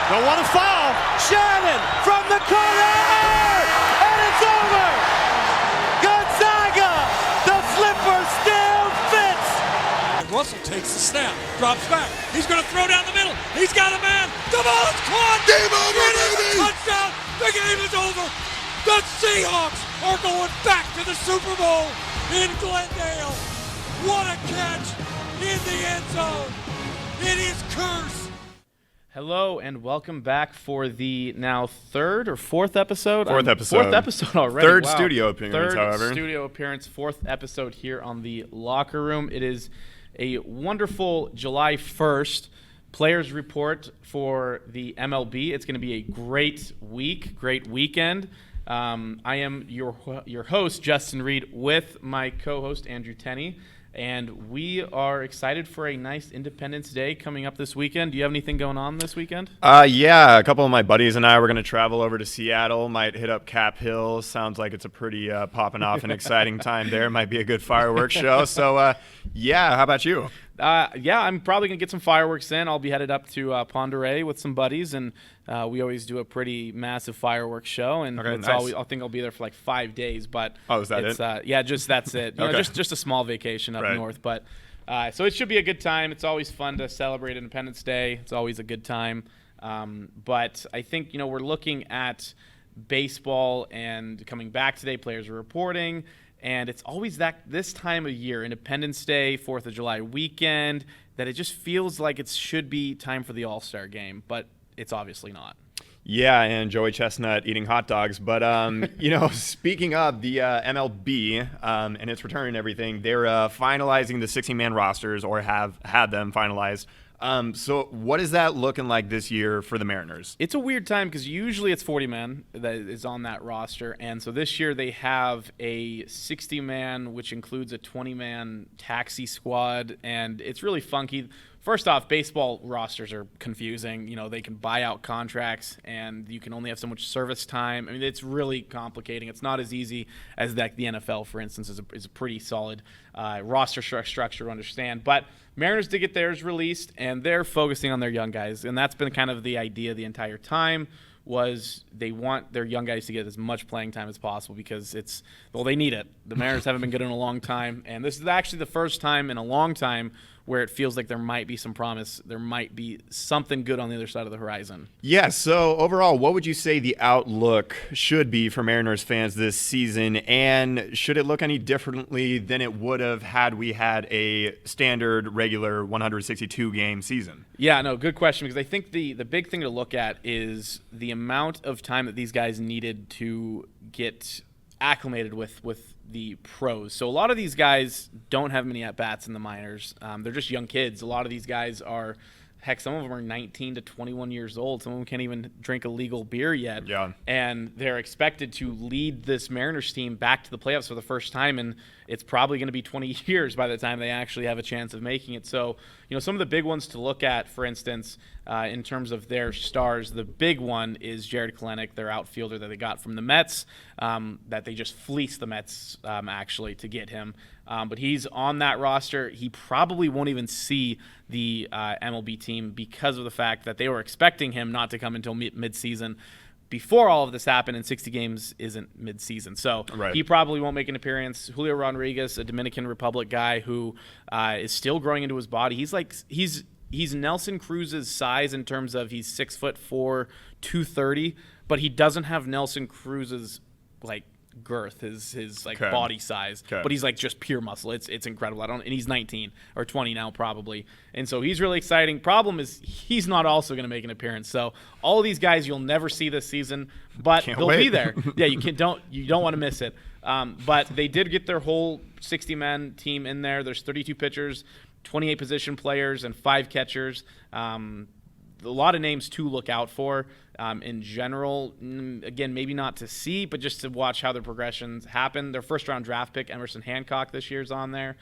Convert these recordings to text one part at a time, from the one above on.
Don't want to foul. Shannon from the corner, and it's over. Gonzaga, the slipper still fits. Russell takes the snap, drops back. He's going to throw down the middle. He's got a man. The ball is caught. Game over, it is baby. a touchdown. The game is over. The Seahawks are going back to the Super Bowl in Glendale. What a catch in the end zone. It is Curse. Hello and welcome back for the now third or fourth episode? Fourth episode. Fourth episode already. Third wow. studio appearance, however. Third studio appearance, fourth episode here on the Locker Room. It is a wonderful July 1st players report for the MLB. It's going to be a great week, great weekend. I am your host, Justin Reed, with my co-host, Andrew Tenney. And we are excited for a nice Independence Day coming up this weekend. Do you have anything going on this weekend? Yeah, a couple of my buddies and I were going to travel over to Seattle. Might hit up Cap Hill. Sounds like it's a pretty popping off and exciting time there. Might be a good fireworks show. So, yeah, how about you? Yeah, I'm probably going to get some fireworks in. I'll be headed up to Ponderay with some buddies, and we always do a pretty massive fireworks show. And okay, it's nice. I think I'll be there for like 5 days. But is that it? Yeah, that's it. You know, Okay. just a small vacation up Right. north. But so it should be a good time. It's always fun to celebrate Independence Day. It's always a good time. But I think we're looking at baseball and coming back today. Players are reporting. And it's always this time of year, Independence Day, 4th of July weekend, that it just feels like it should be time for the All-Star game, but it's obviously not. Yeah, and Joey Chestnut eating hot dogs. But, speaking of the MLB and its return and everything, they're finalizing the 60-man rosters or have had them finalized. So what is that looking like this year for the Mariners? It's a weird time because usually it's 40-man that is on that roster. And so this year they have a 60-man, which includes a 20-man taxi squad. And it's really funky. First off, baseball rosters are confusing. They can buy out contracts, and you can only have so much service time. I mean, it's really complicating. It's not as easy as the NFL, for instance, is a pretty solid roster structure to understand. But Mariners did get theirs released, and they're focusing on their young guys. And that's been kind of the idea the entire time, was they want their young guys to get as much playing time as possible because they need it. The Mariners haven't been good in a long time, and this is actually the first time in a long time where it feels like there might be some promise. There might be something good on the other side of the horizon. Yeah, so overall, what would you say the outlook should be for Mariners fans this season? And should it look any differently than it would have had we had a standard, regular 162-game season? Yeah, no, good question, because I think the big thing to look at is the amount of time that these guys needed to get acclimated with the pros. So a lot of these guys don't have many at-bats in the minors. They're just young kids. A lot of these guys are, heck, some of them are 19 to 21 years old. Some of them can't even drink a legal beer yet. Yeah. And they're expected to lead this Mariners team back to the playoffs for the first time, and it's probably going to be 20 years by the time they actually have a chance of making it. So, some of the big ones to look at, for instance, in terms of their stars, the big one is Jared Kelenic, their outfielder that they got from the Mets, that they just fleeced the Mets, actually, to get him. But he's on that roster. He probably won't even see the MLB team because of the fact that they were expecting him not to come until mid-season. Before all of this happened, and 60 games isn't mid-season. So right. He probably won't make an appearance. Julio Rodriguez, a Dominican Republic guy who is still growing into his body. He's Nelson Cruz's size in terms of he's 6'4", 230, but he doesn't have Nelson Cruz's girth, his Okay. body size, Okay. but he's just pure muscle. It's incredible. And he's 19 or 20 now probably, and so he's really exciting. Problem is he's not also going to make an appearance. So all of these guys you'll never see this season, but they'll be there. Yeah, you don't want to miss it. But they did get their whole 60-man team in there. There's 32 pitchers, 28 position players, and 5 catchers. A lot of names to look out for in general. Again, maybe not to see, but just to watch how their progressions happen. Their first-round draft pick, Emerson Hancock, this year's on there.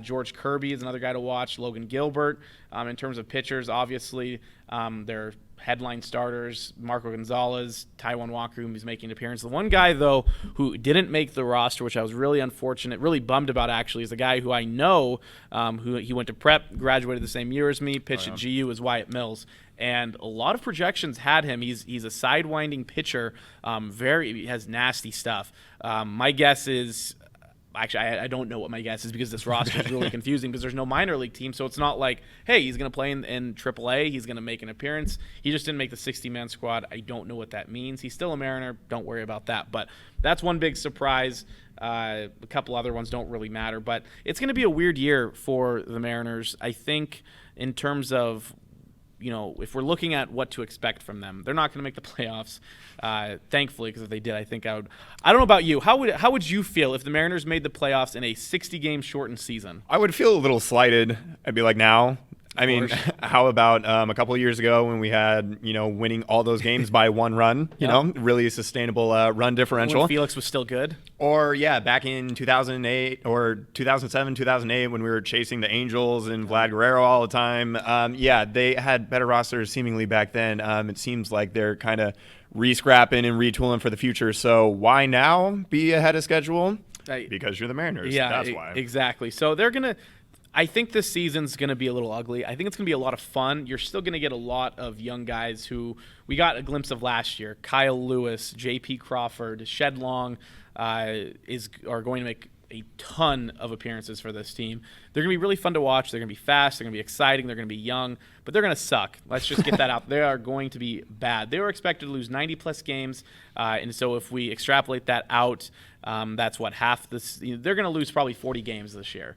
George Kirby is another guy to watch. Logan Gilbert. In terms of pitchers, obviously, their headline starters, Marco Gonzalez, Taiwan Walker, who's making an appearance. The one guy, though, who didn't make the roster, which I was really unfortunate, really bummed about, actually, is the guy who I know, who he went to prep, graduated the same year as me, pitched at GU, is Wyatt Mills. And a lot of projections had him. He's a sidewinding pitcher. He has nasty stuff. My guess is, actually, I don't know what my guess is because this roster is really confusing because there's no minor league team. So it's not like, hey, he's going to play in AAA. He's going to make an appearance. He just didn't make the 60-man squad. I don't know what that means. He's still a Mariner. Don't worry about that. But that's one big surprise. A couple other ones don't really matter. But it's going to be a weird year for the Mariners. I think in terms of, if we're looking at what to expect from them, they're not going to make the playoffs, thankfully, because if they did, I think I would. I don't know about you. How would you feel if the Mariners made the playoffs in a 60-game shortened season? I would feel a little slighted. I'd be like, now? I mean, how about a couple of years ago when we had, winning all those games by one run, really sustainable run differential. When Felix was still good? Or, back in 2008 or 2007, 2008 when we were chasing the Angels and Vlad Guerrero all the time. They had better rosters seemingly back then. It seems like they're kind of re-scrapping and retooling for the future. So why now be ahead of schedule? Because you're the Mariners. Yeah, that's why. Exactly. So they're going to – I think this season's going to be a little ugly. I think it's going to be a lot of fun. You're still going to get a lot of young guys who we got a glimpse of last year. Kyle Lewis, J.P. Crawford, Shed Long are going to make a ton of appearances for this team. They're going to be really fun to watch. They're going to be fast. They're going to be exciting. They're going to be young. But they're going to suck. Let's just get that out. They are going to be bad. They were expected to lose 90-plus games. And so if we extrapolate that out, that's what, half this – they're going to lose probably 40 games this year.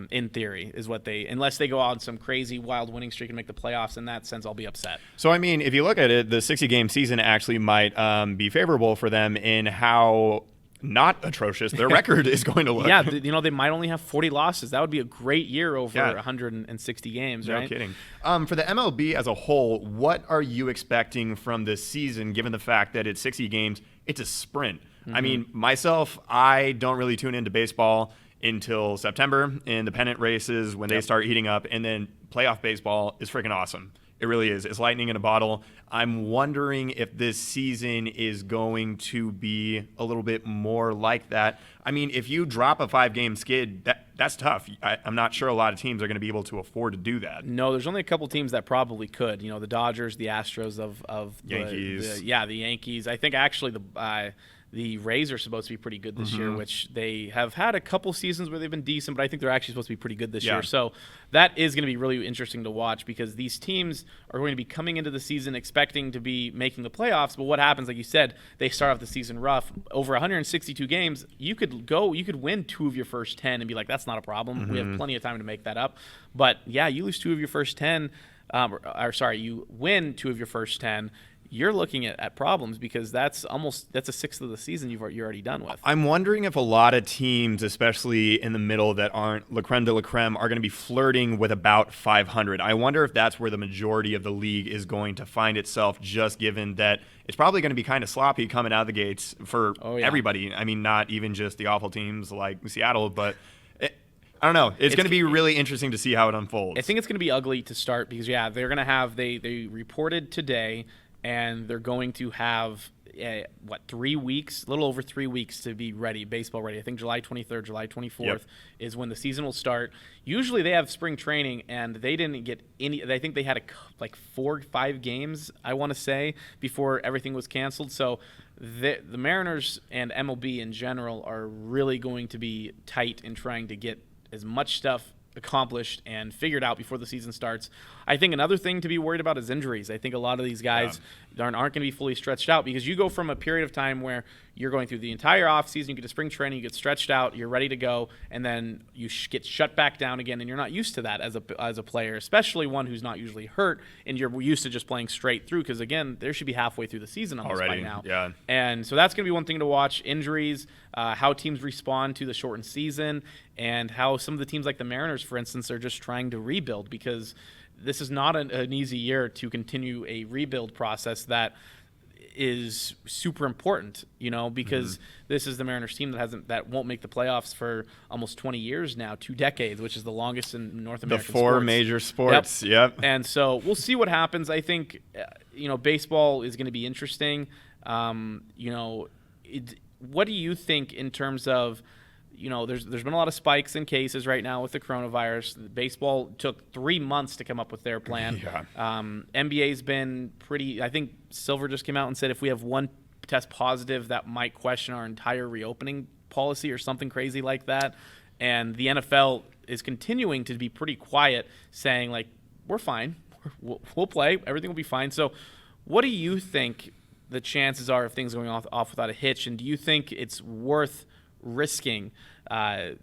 In theory, is what unless they go on some crazy wild winning streak and make the playoffs. In that sense, I'll be upset. So, I mean, if you look at it, the 60-game season actually might be favorable for them in how not atrocious their record is going to look. Yeah, they might only have 40 losses. That would be a great year over 160 games, right? No kidding. For the MLB as a whole, what are you expecting from this season, given the fact that it's 60 games, it's a sprint? I mean, myself, I don't really tune into baseball until September in the pennant races when they start heating up, and then playoff baseball is freaking awesome. It really is. It's lightning in a bottle. I'm wondering if this season is going to be a little bit more like that. I mean, if you drop a 5-game skid, that's tough. I'm not sure a lot of teams are going to be able to afford to do that. No, there's only a couple teams that probably could. The Dodgers, the Astros of Yankees. the Yankees. I think actually the Rays are supposed to be pretty good this year, which they have had a couple seasons where they've been decent, but I think they're actually supposed to be pretty good this year. So that is going to be really interesting to watch because these teams are going to be coming into the season expecting to be making the playoffs. But what happens, like you said, they start off the season rough. Over 162 games, you could win 2 of your first 10 and be like, that's not a problem. We have plenty of time to make that up. But yeah, you lose 2 of your first 10, you win 2 of your first 10. You're looking at problems because that's a sixth of the season you're already done with. I'm wondering if a lot of teams, especially in the middle that aren't la creme de la creme, are going to be flirting with about 500. I wonder if that's where the majority of the league is going to find itself, just given that it's probably going to be kind of sloppy coming out of the gates for everybody. I mean, not even just the awful teams like Seattle, but I don't know. It's going to be really interesting to see how it unfolds. I think it's going to be ugly to start because, they're going to have – they reported today – and they're going to have, 3 weeks, a little over 3 weeks to be ready, baseball ready. I think July 23rd, July 24th is when the season will start. Usually they have spring training, and they didn't get any – I think they had 4 or 5 games, I want to say, before everything was canceled. So the Mariners and MLB in general are really going to be tight in trying to get as much stuff accomplished and figured out before the season starts. I think another thing to be worried about is injuries. I think a lot of these guys aren't going to be fully stretched out because you go from a period of time where you're going through the entire offseason, you get to spring training, you get stretched out, you're ready to go, and then you get shut back down again, and you're not used to that as a player, especially one who's not usually hurt, and you're used to just playing straight through because, again, there should be halfway through the season almost by now. Yeah. And so that's going to be one thing to watch, injuries, how teams respond to the shortened season, and how some of the teams like the Mariners, for instance, are just trying to rebuild because this is not an easy year to continue a rebuild process that is super important, because this is the Mariners team that won't make the playoffs for almost 20 years now, 2 decades, which is the longest in North American sports. The 4 major sports, yep. And so we'll see what happens. I think baseball is going to be interesting. What do you think in terms of, there's been a lot of spikes in cases right now with the coronavirus. Baseball took 3 months to come up with their plan. Yeah. NBA's been pretty. I think Silver just came out and said if we have one test positive, that might question our entire reopening policy or something crazy like that. And the NFL is continuing to be pretty quiet, saying like, we're fine, we'll play, everything will be fine. So what do you think the chances are of things going off without a hitch, and do you think it's worth risking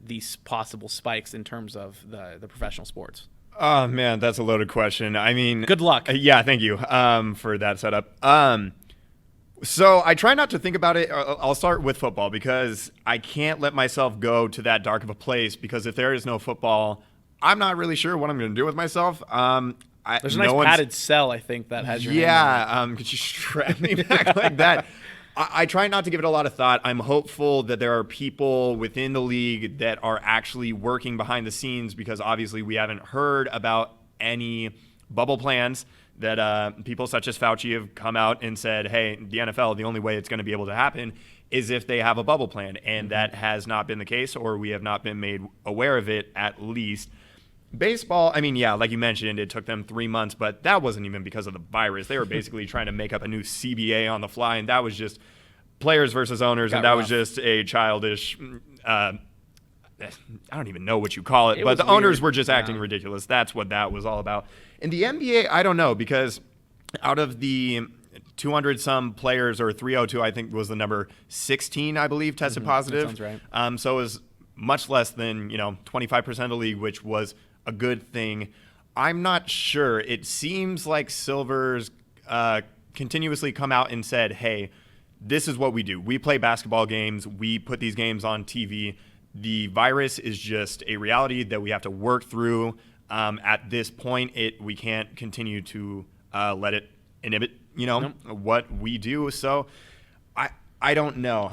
these possible spikes in terms of the professional sports? Oh man, that's a loaded question. I mean, good luck. Yeah, thank you for that setup. So I try not to think about it. I'll start with football because I can't let myself go to that dark of a place, because if there is no football, I'm not really sure what I'm going to do with myself. There's a nice padded cell, I think, that has your name on it. Could you strap me back like that? I try not to give it a lot of thought. I'm hopeful that there are people within the league that are actually working behind the scenes, because obviously we haven't heard about any bubble plans. That people such as Fauci have come out and said, hey, the NFL, the only way it's going to be able to happen is if they have a bubble plan. And that has not been the case, or we have not been made aware of it, at least. Baseball, I mean, yeah, like you mentioned, it took them 3 months, but that wasn't even because of the virus. They were basically trying to make up a new CBA on the fly, and that was just players versus owners, and that was just a childish I don't even know what you call it, but the owners were just acting ridiculous. That's what that was all about. In the NBA, I don't know, because out of the 200-some players, or 302, I think was the number, 16, I believe, tested positive. That sounds right. So it was much less than 25% of the league, which was a good thing. I'm not sure. It seems like Silver's continuously come out and said, hey, this is what we do. We play basketball games. We put these games on TV. The virus is just a reality that we have to work through. At this point, we can't continue to let it inhibit, what we do. So I don't know.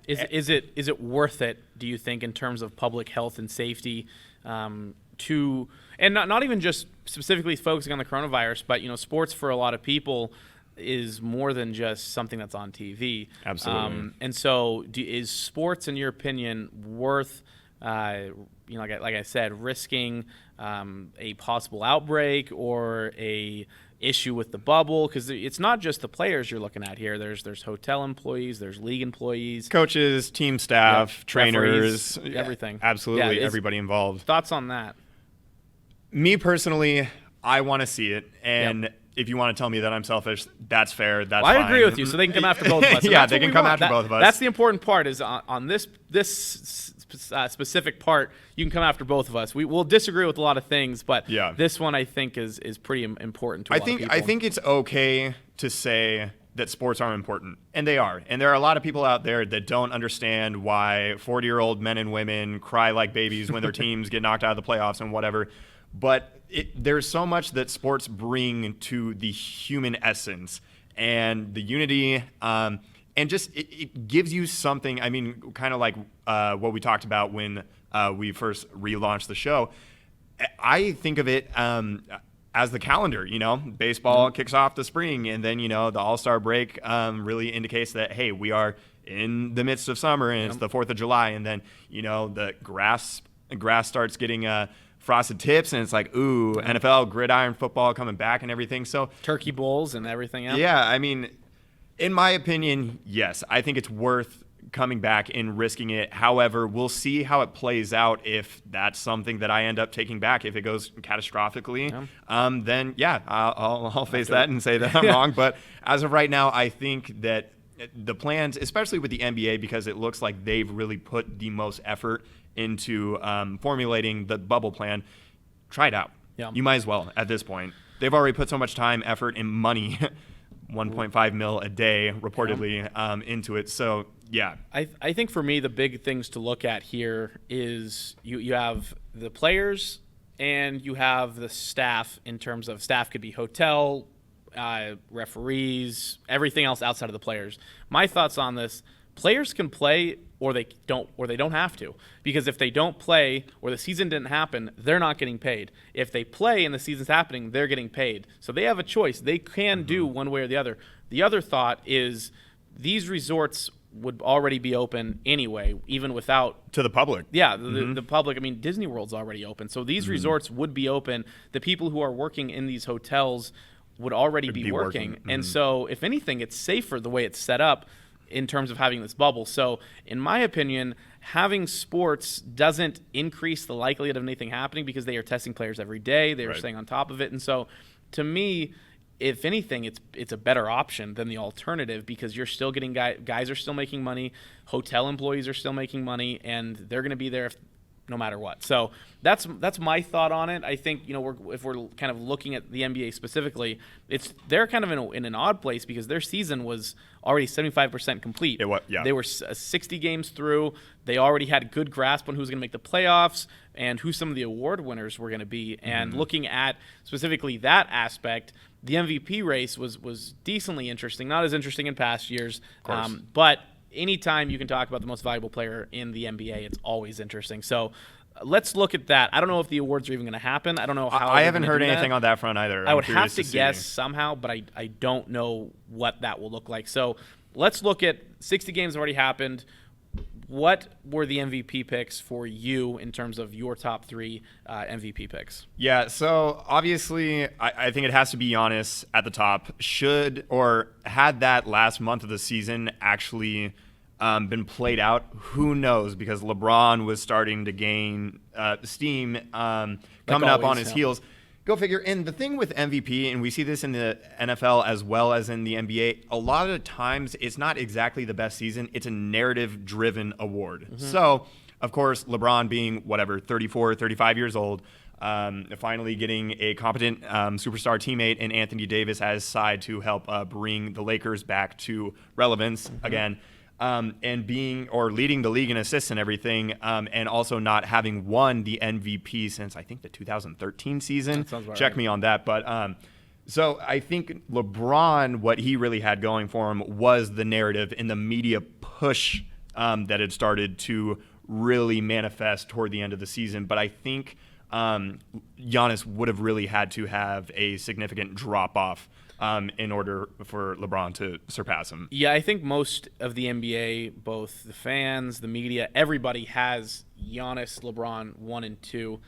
Is it worth it, do you think, in terms of public health and safety, and not even just specifically focusing on the coronavirus, but sports for a lot of people is more than just something that's on TV. Absolutely. And so is sports, in your opinion, worth like I said, risking a possible outbreak or a issue with the bubble? Because it's not just the players you're looking at here. There's hotel employees, there's league employees, coaches, team staff, trainers, referees, everything. Absolutely, everybody involved. Thoughts on that? Me personally, I want to see it, and if you want to tell me that I'm selfish, that's fair. That's fine. I agree with you. So they can come after both of us. Yeah, they can come after both of us. That's the important part. Is on this specific part, you can come after both of us. We will disagree with a lot of things, but this one I think is pretty important to a lot of people. I think it's okay to say that sports are important, and they are. And there are a lot of people out there that don't understand why 40-year-old men and women cry like babies when their teams get knocked out of the playoffs and whatever. But there's so much that sports bring to the human essence and the unity, and just it gives you something. I mean, kind of like what we talked about when we first relaunched the show. I think of it as the calendar. Baseball kicks off the spring, and then the All-Star break really indicates that, hey, we are in the midst of summer, and it's the 4th of July, and then the grass starts getting frosted tips, and it's like, ooh, NFL gridiron football coming back and everything. So turkey bowls and everything else. Yeah, I mean, in my opinion, yes, I think it's worth coming back and risking it. However, we'll see how it plays out. If that's something that I end up taking back, if it goes catastrophically, then I'll face that and say that I'm wrong. But as of right now, I think that the plans, especially with the NBA, because it looks like they've really put the most effort into formulating the bubble plan, try it out. Yeah. You might as well at this point. They've already put so much time, effort, and money, 1.5 mil a day reportedly, into it. So yeah. I think for me the big things to look at here is you have the players and you have the staff. In terms of staff, could be hotel, referees, everything else outside of the players. My thoughts on this: players can play or they don't have to, because if they don't play or the season didn't happen, they're not getting paid. If they play and the season's happening, they're getting paid. So they have a choice. They can do one way or the other. The other thought is these resorts would already be open anyway, even without to the public. Yeah, the public. I mean, Disney World's already open, so these resorts would be open. The people who are working in these hotels would already be working. And so, if anything, it's safer the way it's set up in terms of having this bubble. So, in my opinion, having sports doesn't increase the likelihood of anything happening because they are testing players every day. They are staying on top of it, and so, to me, if anything, it's a better option than the alternative, because you're still getting guys are still making money, hotel employees are still making money, and they're going to be there no matter what. So that's my thought on it. I think, you know, if we're kind of looking at the NBA specifically, they're kind of in an odd place because their season was already 75% complete. They were 60 games through. They already had a good grasp on who's going to make the playoffs and who some of the award winners were going to be. And looking at specifically that aspect, the MVP race was decently interesting. Not as interesting in past years, but anytime you can talk about the most valuable player in the NBA, it's always interesting. So let's look at that. I don't know if the awards are even going to happen. I don't know how. I haven't heard anything on that front either. I would have to guess somehow, but I don't know what that will look like. So let's look at 60 games have already happened. What were the MVP picks for you in terms of your top 3 MVP picks? Yeah, so obviously I think it has to be Giannis at the top. Had that last month of the season actually been played out, who knows? Because LeBron was starting to gain steam coming up on his heels. Go figure. And the thing with MVP, and we see this in the NFL as well as in the NBA, a lot of the times it's not exactly the best season. It's a narrative-driven award. So, of course, LeBron being, 34, 35 years old, finally getting a competent superstar teammate in Anthony Davis at his side to help bring the Lakers back to relevance again. And leading the league in assists and everything, and also not having won the MVP since I think the 2013 season. That sounds about Check right. me on that. But so I think LeBron, what he really had going for him was the narrative and the media push that had started to really manifest toward the end of the season. But I think Giannis would have really had to have a significant drop off in order for LeBron to surpass him. Yeah, I think most of the NBA, both the fans, the media, everybody has Giannis, LeBron 1 and 2.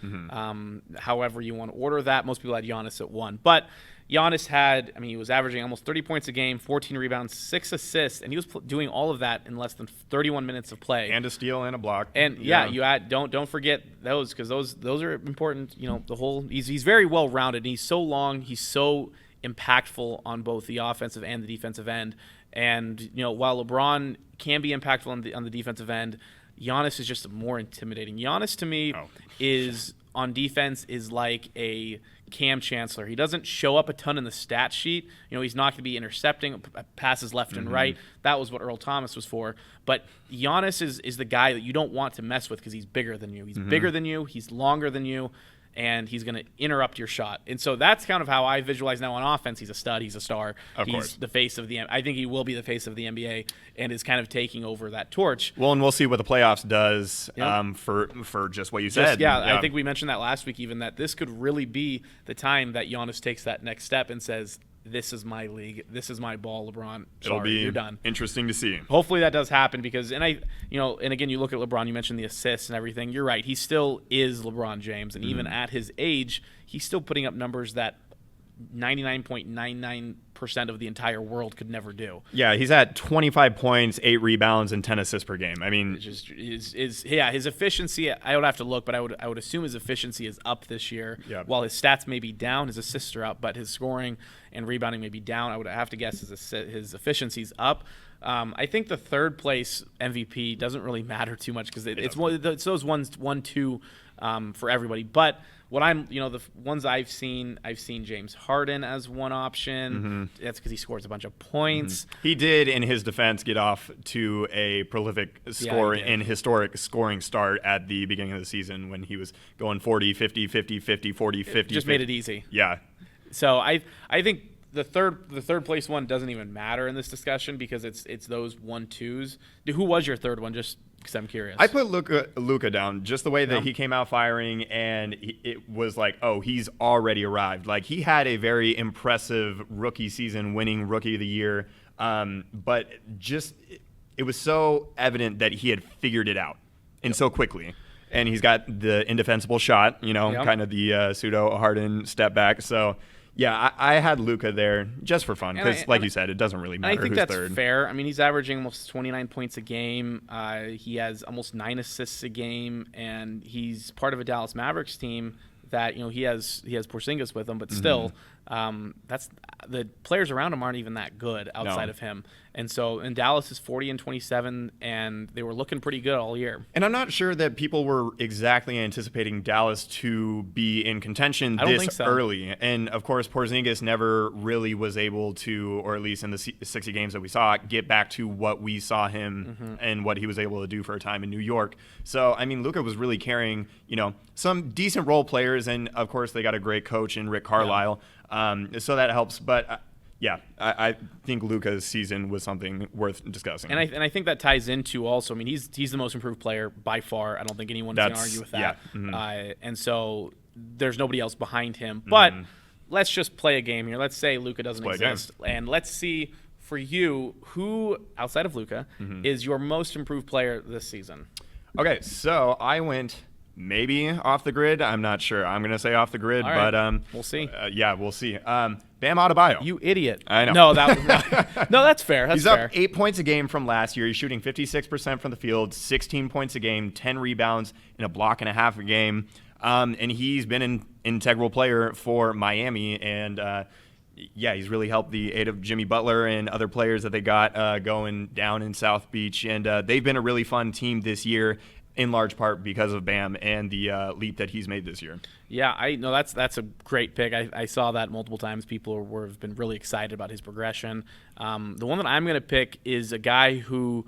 However you want to order that. Most people had Giannis at 1. But Giannis he was averaging almost 30 points a game, 14 rebounds, 6 assists, and he was doing all of that in less than 31 minutes of play. And a steal and a block. And you add don't forget those, because those are important. You know, the whole he's very well rounded. He's so long. He's so impactful on both the offensive and the defensive end. And, you know, while LeBron can be impactful on the defensive end, Giannis is just more intimidating. Giannis, to me, is on defense is like a Cam Chancellor. He doesn't show up a ton in the stat sheet. You know, he's not going to be intercepting passes left and right. That was what Earl Thomas was for. But Giannis is the guy that you don't want to mess with because he's bigger than you. He's bigger than you. He's longer than you. And he's going to interrupt your shot. And so that's kind of how I visualize now on offense. He's a stud. He's a star. He's the face of the – I think he will be the face of the NBA and is kind of taking over that torch. Well, and we'll see what the playoffs does for just what you said. I think we mentioned that last week even, that this could really be the time that Giannis takes that next step and says, this is my league. This is my ball, LeBron. Sorry, you're done. Interesting to see. Hopefully that does happen because, and again, you look at LeBron, you mentioned the assists and everything. You're right. He still is LeBron James. And even at his age, he's still putting up numbers that 99.99% of the entire world could never do. Yeah, he's at 25 points, 8 rebounds, and 10 assists per game. I mean, his efficiency, I would have to look, but I would assume his efficiency is up this year. Yep. While his stats may be down, his assists are up, but his scoring and rebounding may be down. I would have to guess his efficiency's up. I think the third place MVP doesn't really matter too much because it's those 1-2 for everybody. But what the ones I've seen James Harden as one option. That's because he scores a bunch of points. He did, in his defense, get off to a prolific historic scoring start at the beginning of the season when he was going 40, 50, 50, 50, 40, 50. Just 50. made it easy. Yeah. So I think the third place one doesn't even matter in this discussion because it's those 1-2s. Who was your third one? Just because I'm curious. I put Luka down just the way that he came out firing, and it was like, oh, he's already arrived. Like, he had a very impressive rookie season, winning Rookie of the Year, but just it was so evident that he had figured it out, and so quickly. And he's got the indefensible shot, kind of the pseudo Harden step back. So. Yeah, I had Luka there just for fun because, like you said, it doesn't really matter who's third. I think that's third. fair. I mean, he's averaging almost 29 points a game. He has almost 9 assists a game, and he's part of a Dallas Mavericks team that he has Porzingis with him, but still, that's the players around him aren't even that good outside of him. And so, in Dallas is 40-27, and they were looking pretty good all year. And I'm not sure that people were exactly anticipating Dallas to be in contention this early. And of course, Porzingis never really was able to, or at least in the 60 games that we saw, get back to what we saw him and what he was able to do for a time in New York. So, I mean, Luka was really carrying, some decent role players, and of course, they got a great coach in Rick Carlisle. So that helps, but. Yeah, I think Luka's season was something worth discussing. And I think that ties into also, I mean, he's the most improved player by far. I don't think anyone can argue with that. Yeah. And so there's nobody else behind him. But let's just play a game here. Let's say Luka doesn't exist. And let's see, for you, who, outside of Luka, is your most improved player this season? Okay, so I went maybe off the grid. I'm not sure. I'm going to say off the grid, right. but we'll see. Yeah, we'll see. Bam Adebayo. You idiot. I know. No, that's fair. He's up 8 points a game from last year. He's shooting 56% from the field, 16 points a game, 10 rebounds, and a block and a half a game. And he's been an integral player for Miami. And, he's really helped the aid of Jimmy Butler and other players that they got going down in South Beach. And they've been a really fun team this year, in large part because of Bam and the leap that he's made this year. Yeah, I know that's a great pick. I saw that multiple times. People have been really excited about his progression. The one that I'm going to pick is a guy who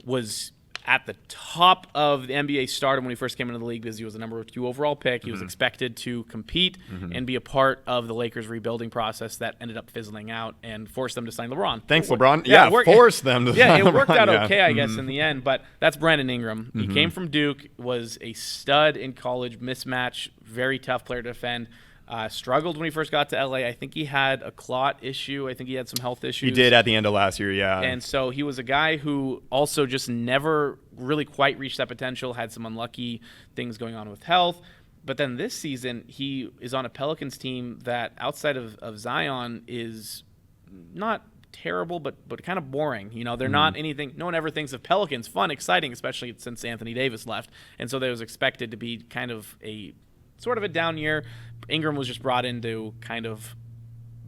was at the top of the NBA stardom when he first came into the league because he was the number 2 overall pick. He was expected to compete and be a part of the Lakers' rebuilding process that ended up fizzling out and forced them to sign LeBron. Thanks, LeBron. Yeah, forced them to sign LeBron. It worked out okay, I guess, in the end. But that's Brandon Ingram. He came from Duke, was a stud in college, mismatch, very tough player to defend. Struggled when he first got to LA. I think he had a clot issue. I think he had some health issues. He did at the end of last year, yeah. And so he was a guy who also just never really quite reached that potential, had some unlucky things going on with health. But then this season, he is on a Pelicans team that outside of Zion is not terrible, but kind of boring. They're not anything. No one ever thinks of Pelicans fun, exciting, especially since Anthony Davis left. And so they was expected to be kind of a sort of a down year. Ingram was just brought in to kind of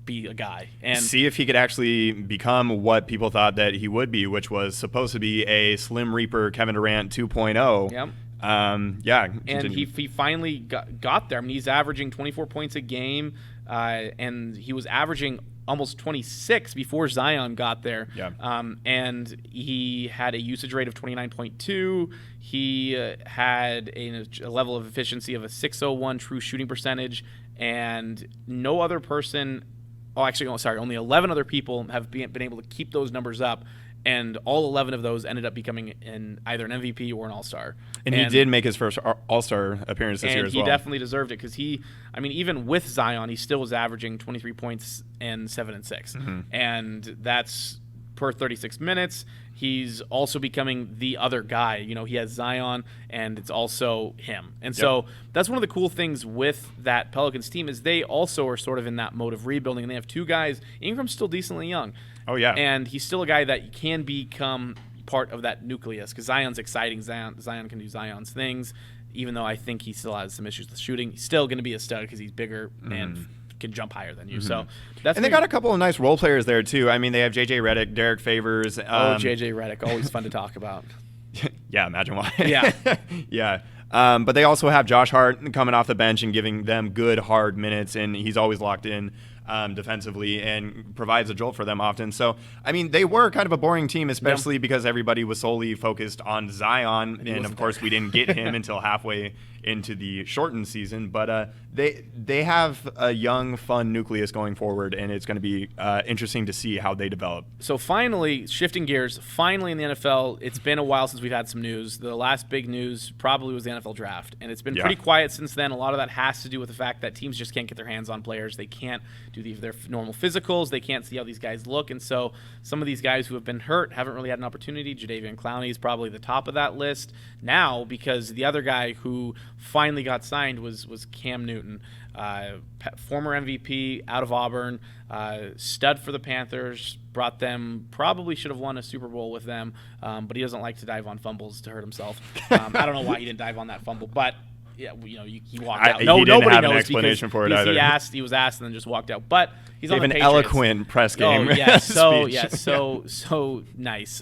be a guy and see if he could actually become what people thought that he would be, which was supposed to be a Slim Reaper Kevin Durant 2.0. Yep. And he finally got there. I mean, he's averaging 24 points a game, and he was averaging almost 26 before Zion got there. Yeah. And he had a usage rate of 29.2. He had a level of efficiency of a 601 true shooting percentage, and no other person only 11 other people have been able to keep those numbers up, and all 11 of those ended up becoming either an MVP or an All-Star. And he did make his first All-Star appearance this year as well. And he definitely deserved it because even with Zion, he still was averaging 23 points and 7 and 6. And that's per 36 minutes. He's also becoming the other guy. He has Zion, and it's also him. And so that's one of the cool things with that Pelicans team is they also are sort of in that mode of rebuilding. And they have 2 guys. Ingram's still decently young. Oh, yeah. And he's still a guy that can become part of that nucleus because Zion's exciting. Zion can do Zion's things, even though I think he still has some issues with shooting. He's still going to be a stud because he's bigger and can jump higher than you. So that's they got a couple of nice role players there too. I mean, they have JJ Redick, Derek Favors. JJ Redick, always fun to talk about. Yeah, imagine why. Yeah. Yeah. But they also have Josh Hart coming off the bench and giving them good hard minutes, and he's always locked in defensively and provides a jolt for them often. So, I mean, they were kind of a boring team, especially because everybody was solely focused on Zion, and of course we didn't get him until halfway into the shortened season. But they have a young, fun nucleus going forward, and it's going to be interesting to see how they develop. So finally, shifting gears, finally in the NFL, it's been a while since we've had some news. The last big news probably was the NFL draft, and it's been pretty quiet since then. A lot of that has to do with the fact that teams just can't get their hands on players. They can't do their normal physicals. They can't see how these guys look, and so some of these guys who have been hurt haven't really had an opportunity. Jadeveon Clowney is probably the top of that list now, because the other guy who finally got signed was Cam Newton, former MVP out of Auburn, stud for the Panthers, brought them, probably should have won a Super Bowl with them, but he doesn't like to dive on fumbles to hurt himself. I don't know why he didn't dive on that fumble, but yeah, he walked out. He didn't nobody have knows an explanation for it either. He was asked and then just walked out. But he's on the Gave Patriots. an eloquent press game. Oh yeah, speech. so nice.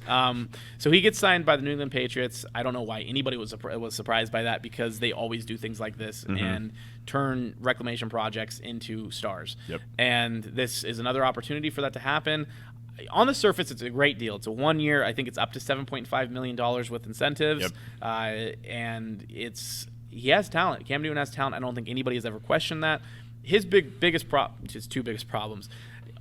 So he gets signed by the New England Patriots. I don't know why anybody was surprised by that, because they always do things like this and turn reclamation projects into stars. Yep. And this is another opportunity for that to happen. On the surface, it's a great deal. It's a 1 year. I think it's up to $7.5 million with incentives. Yep. And he has talent. Cam Newton has talent. I don't think anybody has ever questioned that. His his two biggest problems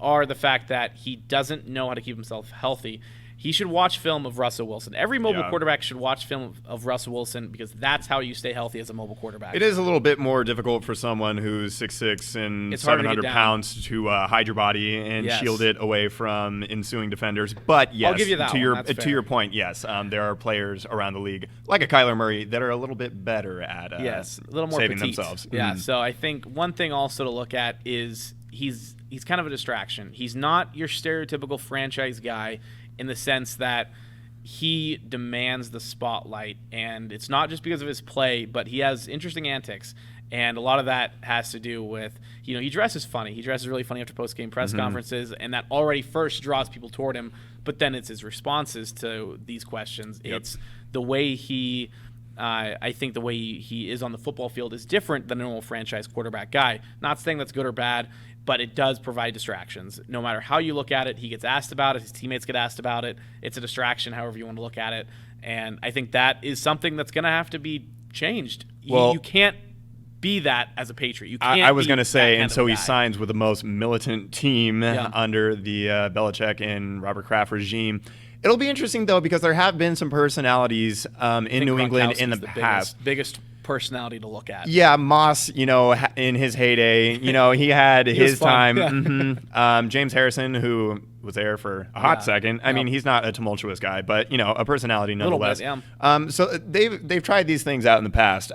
are the fact that he doesn't know how to keep himself healthy. He should watch film of Russell Wilson. Every mobile quarterback should watch film of Russell Wilson, because that's how you stay healthy as a mobile quarterback. It is a little bit more difficult for someone who's 6'6" and 700 pounds to hide your body and shield it away from ensuing defenders. But yes, I'll give you that to your point, yes, there are players around the league, like a Kyler Murray, that are a little bit better at a little more saving petite. themselves. Yeah, so I think one thing also to look at is he's kind of a distraction. He's not your stereotypical franchise guy, in the sense that he demands the spotlight, and it's not just because of his play, but he has interesting antics, and a lot of that has to do with, he dresses funny. He dresses really funny after post-game press conferences, and that already first draws people toward him, but then it's his responses to these questions. It's the way I think the way he is on the football field is different than a normal franchise quarterback guy. Not saying that's good or bad, but it does provide distractions. No matter how you look at it, he gets asked about it, his teammates get asked about it. It's a distraction, however you want to look at it. And I think that is something that's going to have to be changed. You can't be that as a Patriot. You can't. I was going to say, and so he guy. signs with the most militant team under the Belichick and Robert Kraft regime. It'll be interesting, though, because there have been some personalities in New England in the past. Biggest personality to look at. Yeah, Moss, in his heyday, he had his time. Yeah. James Harrison, who was there for a hot second. I mean, he's not a tumultuous guy, but, a personality nonetheless. A little bit, so they've tried these things out in the past.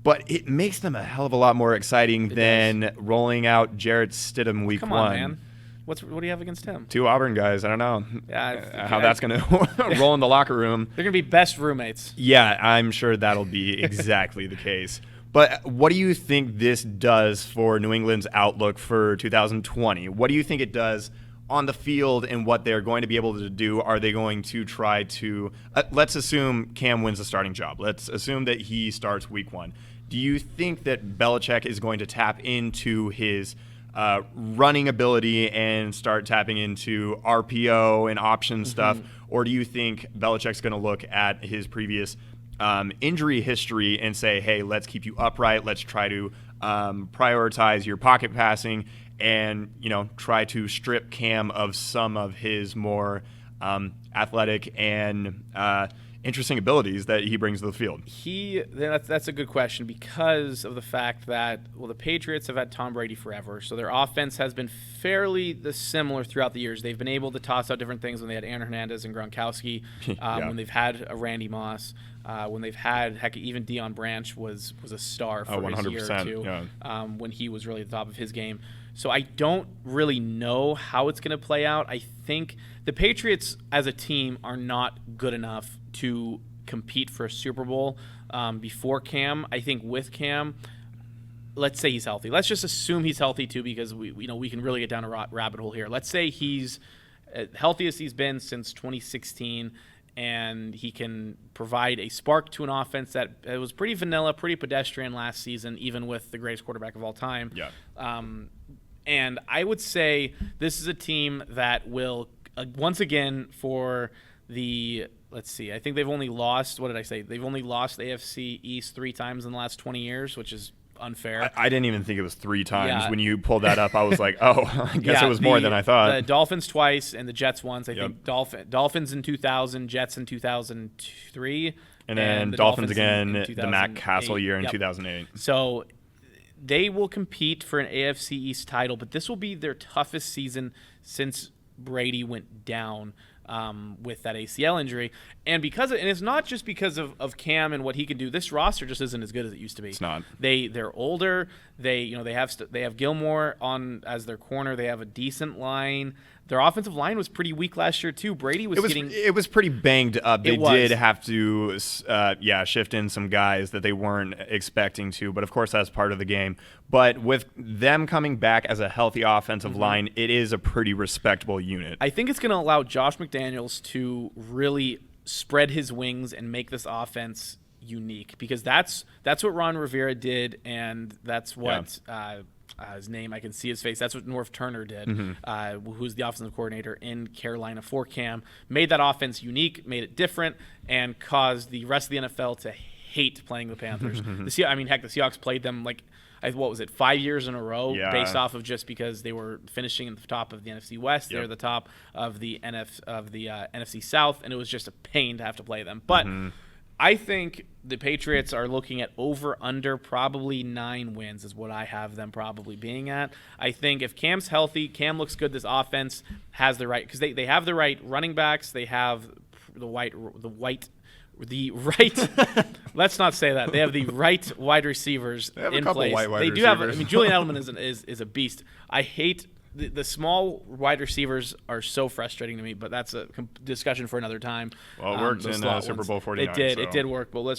But it makes them a hell of a lot more exciting than rolling out Jarrett Stidham week 1. Come on, man. What do you have against him? 2 Auburn guys. I don't know how that's going to roll in the locker room. They're going to be best roommates. Yeah, I'm sure that'll be exactly the case. But what do you think this does for New England's outlook for 2020? What do you think it does on the field and what they're going to be able to do? Are they going to try to let's assume Cam wins the starting job. Let's assume that he starts week 1. Do you think that Belichick is going to tap into his running ability and start tapping into RPO and option stuff? Or do you think Belichick's going to look at his previous injury history and say, hey, let's keep you upright. Let's try to prioritize your pocket passing and, try to strip Cam of some of his more athletic and interesting abilities that he brings to the field? That's a good question, because of the fact that, the Patriots have had Tom Brady forever, so their offense has been fairly similar throughout the years. They've been able to toss out different things when they had Aaron Hernandez and Gronkowski, when they've had a Randy Moss, when they've had, even Deion Branch was a star for his year or two, when he was really at the top of his game. So I don't really know how it's going to play out. I think the Patriots as a team are not good enough to compete for a Super Bowl before Cam. I think with Cam, let's say he's healthy. Let's just assume he's healthy too, because we can really get down a rabbit hole here. Let's say he's healthiest he's been since 2016, and he can provide a spark to an offense that was pretty vanilla, pretty pedestrian last season, even with the greatest quarterback of all time. Yeah. And I would say this is a team that will, once again, for the let's see. I think they've only lost. What did I say? They've only lost the AFC East 3 times in the last 20 years, which is unfair. I didn't even think it was 3 times. Yeah. When you pulled that up, I was like, oh, I guess it was more than I thought. The Dolphins twice and the Jets once. I think Dolphins in 2000, Jets in 2003. And then the Dolphins again, in the Matt Castle year in Yep. 2008. So they will compete for an AFC East title, but this will be their toughest season since Brady went down with that ACL injury. And it's not just because of Cam and what he can do. This roster just isn't as good as it used to be. It's not. They're older. They have Gilmore on as their corner. They have a decent line. Their offensive line was pretty weak last year too. Brady was getting. It was pretty banged up. They It was. did have to, shift in some guys that they weren't expecting to. But of course, that's part of the game. But with them coming back as a healthy offensive line, it is a pretty respectable unit. I think it's going to allow Josh McDaniels to really spread his wings and make this offense unique, because that's what Ron Rivera did, and that's what his name, I can see his face. That's what Norv Turner did, who's the offensive coordinator in Carolina for Cam. Made that offense unique, made it different, and caused the rest of the NFL to hate playing the Panthers. The Seahawks played them 5 years in a row, based off of just because they were finishing at the top of the NFC West. They're the top of the NFC South, and it was just a pain to have to play them. But I think the Patriots are looking at over/under probably 9 wins is what I have them probably being at. I think if Cam's healthy, Cam looks good. This offense has the right, because they have the right running backs. They have the right. Let's not say that. They have the right wide receivers They have in a couple place. white wide They do have. receivers. Julian Edelman is a beast. I hate. The small wide receivers are so frustrating to me, but that's a discussion for another time. Well, it worked in Super Bowl 49. It did work, but we'll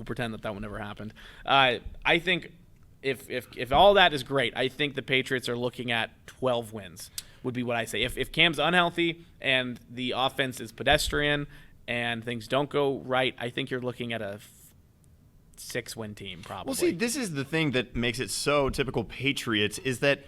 pretend that one never happened. I think if all that is great, I think the Patriots are looking at 12 wins would be what I say. If Cam's unhealthy and the offense is pedestrian and things don't go right, I think you're looking at a 6-win team probably. Well, see, this is the thing that makes it so typical Patriots is that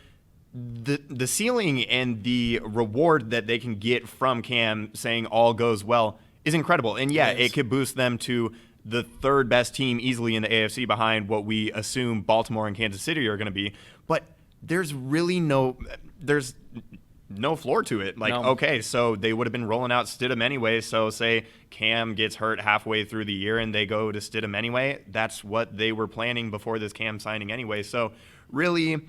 the ceiling and the reward that they can get from Cam saying all goes well is incredible. And it could boost them to the 3rd best team easily in the AFC behind what we assume Baltimore and Kansas City are going to be. But there's really no floor to it. Okay, so they would have been rolling out Stidham anyway. So say Cam gets hurt halfway through the year and they go to Stidham anyway. That's what they were planning before this Cam signing anyway. So really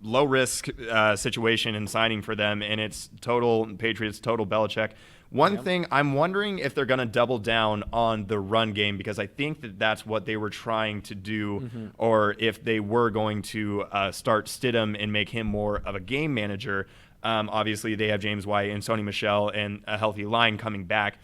low risk situation in signing for them, and it's total Patriots, total Belichick. One thing, I'm wondering if they're going to double down on the run game, because I think that that's what they were trying to do, or if they were going to start Stidham and make him more of a game manager. Obviously, they have James White and Sony Michel and a healthy line coming back,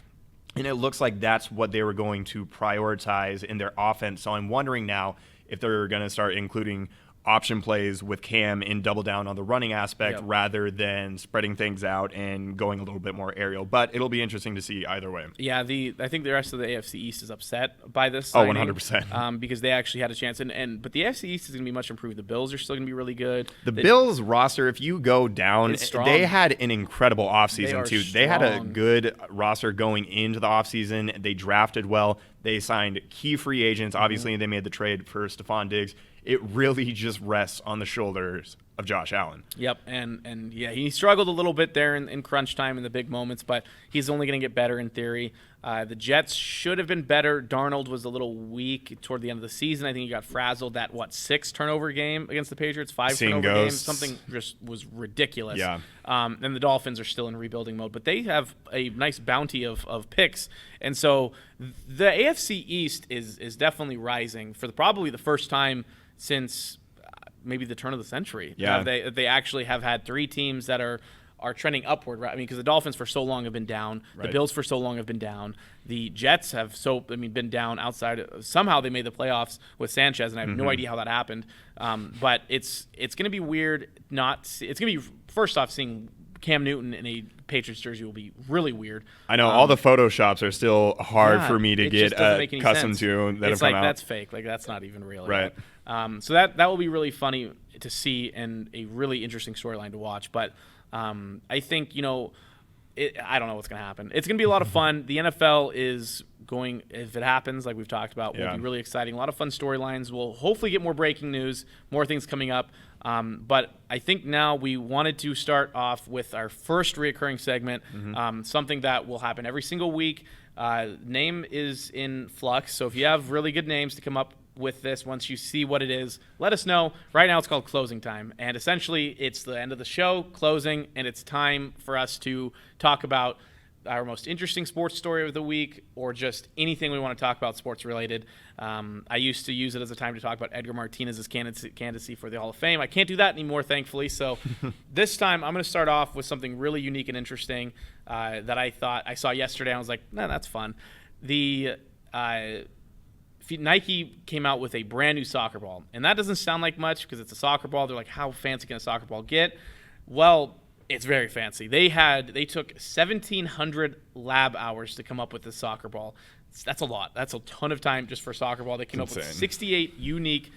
and it looks like that's what they were going to prioritize in their offense. So I'm wondering now if they're going to start including option plays with Cam and double down on the running aspect rather than spreading things out and going a little bit more aerial. But it'll be interesting to see either way. Yeah, I think the rest of the AFC East is upset by this signing. 100%. Because they actually had a chance. But the AFC East is going to be much improved. The Bills are still going to be really good. The Bills roster, if you go down, they had an incredible offseason too. They had a good roster going into the offseason. They drafted well. They signed key free agents. Obviously, they made the trade for Stephon Diggs. It really just rests on the shoulders of Josh Allen. Yep, and he struggled a little bit there in crunch time in the big moments, but he's only going to get better in theory. The Jets should have been better. Darnold was a little weak toward the end of the season. I think he got frazzled that 6 turnover game against the Patriots, 5 turnover games. Something just was ridiculous. Yeah. And the Dolphins are still in rebuilding mode, but they have a nice bounty of picks, and so the AFC East is definitely rising for probably the first time since maybe the turn of the century. Yeah. They actually have had 3 teams that are trending upward, right? I mean, because the Dolphins for so long have been down. Right. The Bills for so long have been down. The Jets have been down outside. Somehow they made the playoffs with Sanchez, and I have no idea how that happened. But it's going to be weird. It's going to be, first off, seeing Cam Newton in a Patriots jersey will be really weird. I know all the Photoshops are still hard for me to get accustomed to. It's like that's fake. Like that's not even real. Right. So that will be really funny to see and a really interesting storyline to watch. But I think I don't know what's going to happen. It's going to be a lot of fun. The NFL is going, if it happens, like we've talked about, will be really exciting. A lot of fun storylines. We'll hopefully get more breaking news, more things coming up. But I think now we wanted to start off with our first reoccurring segment, something that will happen every single week. Name is in flux, so if you have really good names to come up with this, once you see what it is, let us know. Right now it's called Closing Time, and essentially it's the end of the show, closing, and it's time for us to talk about our most interesting sports story of the week, or just anything we want to talk about sports related. I used to use it as a time to talk about Edgar Martinez's candidacy for the Hall of Fame. I can't do that anymore, thankfully. So this time I'm going to start off with something really unique and interesting that I thought I saw yesterday. I was like, nah, that's fun. The Nike came out with a brand new soccer ball, and that doesn't sound like much because it's a soccer ball. They're like, how fancy can a soccer ball get? Well, it's very fancy. They took 1,700 lab hours to come up with this soccer ball. That's a lot. That's a ton of time just for a soccer ball. They came up with 68 unique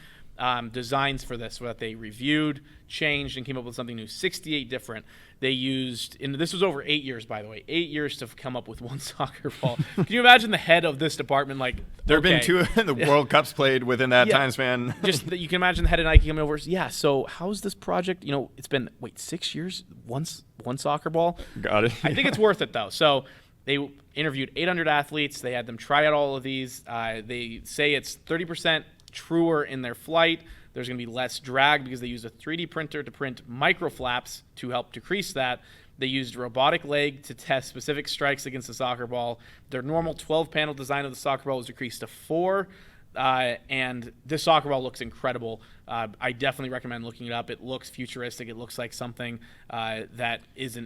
designs for this that they reviewed, changed, and came up with something new. 68 different. They used, and this was over 8 years, by the way, 8 years to come up with one soccer ball. Can you imagine the head of this department? Like, there have been 2 of the World Cups played within that time span. Just that you can imagine the head of Nike coming over. Yeah. So how's this project? It's been 6 years. One soccer ball. Got it. I think it's worth it though. So they interviewed 800 athletes. They had them try out all of these. They say it's 30% truer in their flight. There's going to be less drag because they used a 3D printer to print microflaps to help decrease that. They used robotic leg to test specific strikes against the soccer ball. Their normal 12-panel design of the soccer ball was decreased to 4. And this soccer ball looks incredible. I definitely recommend looking it up. It looks futuristic. It looks like something that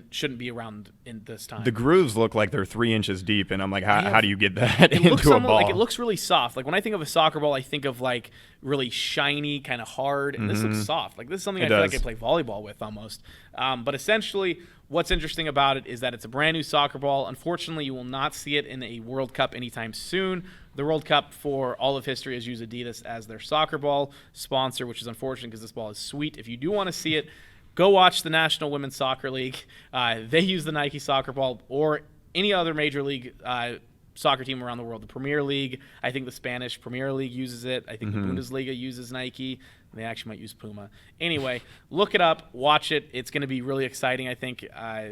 shouldn't be around in this time. The grooves look like they're 3 inches deep, and I'm like, how do you get that into a ball? Like, it looks really soft. Like when I think of a soccer ball, I think of like really shiny, kind of hard, and this looks soft. Like this is something I feel like I play volleyball with almost. But essentially, what's interesting about it is that it's a brand new soccer ball. Unfortunately, you will not see it in a World Cup anytime soon. The World Cup for all of history has used Adidas as their soccer ball sponsor, which is unfortunate because this ball is sweet. If you do want to see it, go watch the National Women's Soccer League. They use the Nike soccer ball, or any other major league soccer team around the world. The Premier League, I think the Spanish Premier League uses it. I think the Bundesliga uses Nike. They actually might use Puma. Anyway, look it up, watch it. It's going to be really exciting, I think.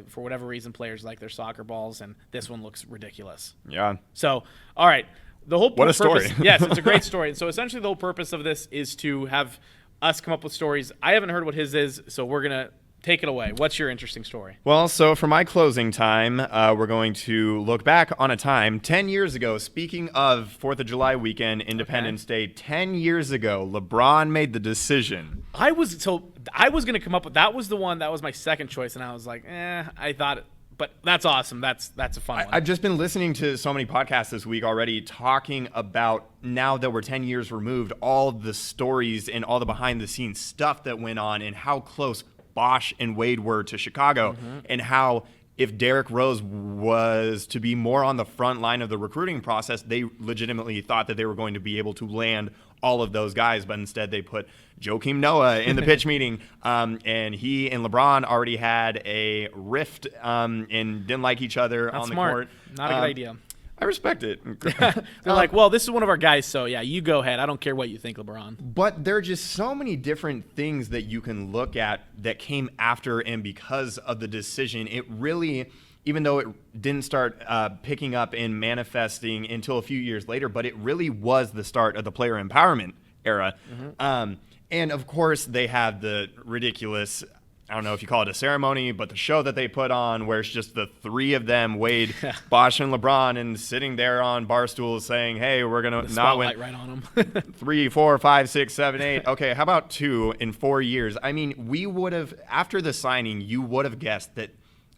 For whatever reason, players like their soccer balls, and this one looks ridiculous. Yeah. So, all right. The whole what a story. Yes, it's a great story. And so essentially the whole purpose of this is to have us come up with stories. I haven't heard what his is, so we're going to take it away. What's your interesting story? Well, so for my closing time, we're going to look back on a time 10 years ago. Speaking of 4th of July weekend, Independence Day, 10 years ago, LeBron made the decision. I was going to come up with, that was the one, that was my second choice, and I was like, I thought, but that's awesome. That's a fun one. I've just been listening to so many podcasts this week already talking about, now that we're 10 years removed, all the stories and all the behind-the-scenes stuff that went on and how close Bosch and Wade were to Chicago, and how if Derrick Rose was to be more on the front line of the recruiting process, they legitimately thought that they were going to be able to land all of those guys, but instead they put Joakim Noah in the pitch meeting, and he and LeBron already had a rift and didn't like each other on the court. Not a good idea. I respect it. They're like, well, this is one of our guys, so yeah, you go ahead. I don't care what you think, LeBron. But there are just so many different things that you can look at that came after and because of the decision. It really, even though it didn't start picking up and manifesting until a few years later, but it really was the start of the player empowerment era. And of course, they have the ridiculous, I don't know if you call it a ceremony, but the show that they put on where it's just the 3 of them, Wade, Bosch, and LeBron, and sitting there on bar stools saying, hey, we're going to not win right on them. 3, 4, 5, 6, 7, 8. Okay, how about 2 in 4 years? I mean, we would have, after the signing, you would have guessed that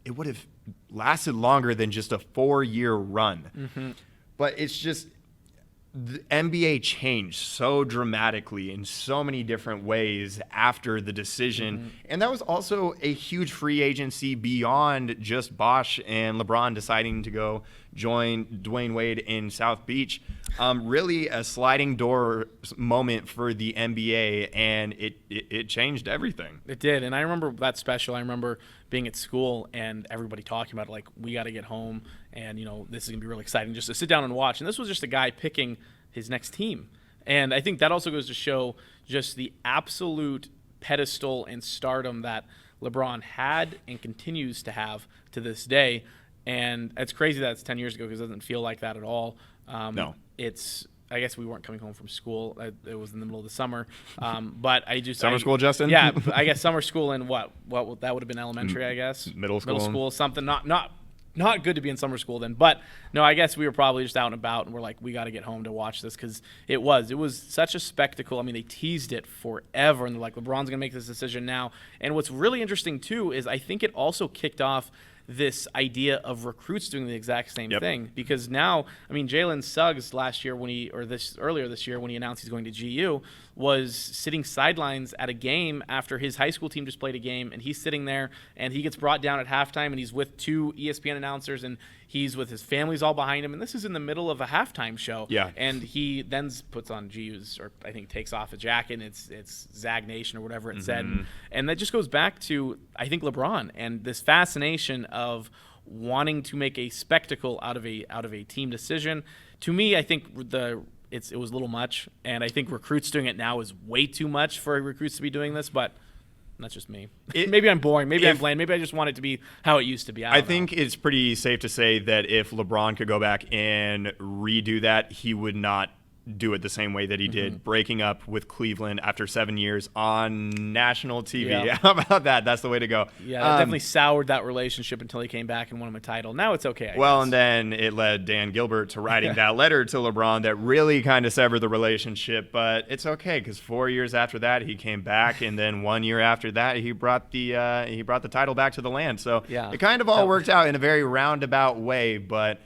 it would have lasted longer than just a 4-year run. But it's just, the NBA changed so dramatically in so many different ways after the decision. And that was also a huge free agency beyond just Bosch and LeBron deciding to go joined Dwayne Wade in South Beach. Really a sliding door moment for the NBA, and it changed everything. It did, and I remember that special. I remember being at school and everybody talking about it, like, we got to get home, and this is gonna be really exciting just to sit down and watch. And this was just a guy picking his next team, and I think that also goes to show just the absolute pedestal and stardom that LeBron had and continues to have to this day. And it's crazy that it's 10 years ago because it doesn't feel like that at all. No. I guess we weren't coming home from school. It was in the middle of the summer. But Summer school, Justin? Yeah, I guess summer school in what that would have been elementary, I guess. Middle school. Middle school, something. Not good to be in summer school then. But no, I guess we were probably just out and about, and we're like, we got to get home to watch this because it was such a spectacle. I mean, they teased it forever, and they're like, LeBron's going to make this decision now. And what's really interesting, too, is I think it also kicked off this idea of recruits doing the exact same thing, because now, I mean, Jalen Suggs earlier this year when he announced he's going to GU was sitting sidelines at a game after his high school team just played a game, and he's sitting there and he gets brought down at halftime and he's with 2 ESPN announcers and he's with his family's all behind him, and this is in the middle of a halftime show. Yeah. And he then puts on GU's, or I think takes off a jacket, and it's Zag Nation or whatever it said. And that just goes back to, I think, LeBron and this fascination of wanting to make a spectacle out of a team decision. To me, I think it was a little much, and I think recruits doing it now is way too much for recruits to be doing this, but that's just me. Maybe I'm boring. Maybe I'm bland. Maybe I just want it to be how it used to be. I think it's pretty safe to say that if LeBron could go back and redo that, he would not do it the same way that he did, breaking up with Cleveland after 7 years on national TV. Yeah. How about that? That's the way to go. Yeah, that definitely soured that relationship until he came back and won him a title. Now it's okay, I guess. And then it led Dan Gilbert to writing that letter to LeBron that really kind of severed the relationship, but it's okay because 4 years after that he came back, and then 1 year after that he brought the title back to the land. So it kind of all worked out in a very roundabout way, but.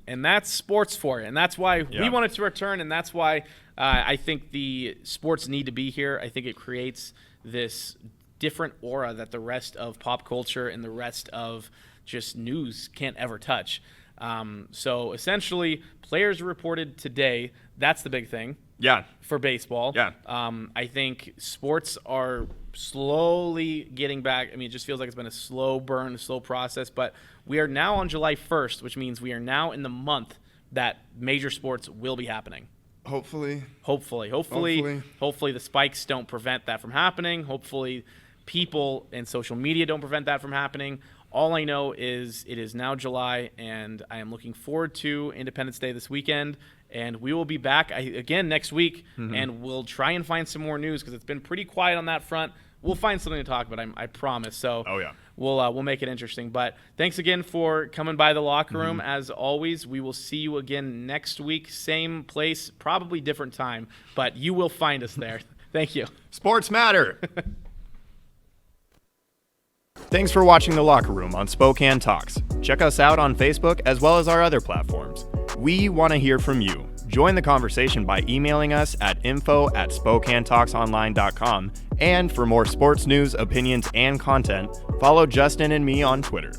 And that's sports for you. And that's why we wanted to return, and that's why I think the sports need to be here. I think it creates this different aura that the rest of pop culture and the rest of just news can't ever touch. So essentially, players reported today. That's the big thing. Yeah. For baseball. Yeah. I think sports are slowly getting back. I mean, it just feels like it's been a slow burn, a slow process, but we are now on July 1st, which means we are now in the month that major sports will be happening. Hopefully the spikes don't prevent that from happening. Hopefully people and social media don't prevent that from happening. All I know is it is now July, and I am looking forward to Independence Day this weekend. And we will be back again next week, and we'll try and find some more news because it's been pretty quiet on that front. We'll find something to talk about, I promise. So we'll make it interesting. But thanks again for coming by the locker room. As always, we will see you again next week. Same place, probably different time, but you will find us there. Thank you. Sports matter. Thanks for watching The Locker Room on Spokane Talks. Check us out on Facebook as well as our other platforms. We want to hear from you. Join the conversation by emailing us at info@SpokaneTalksOnline.com. And for more sports news, opinions, and content, follow Justin and me on Twitter.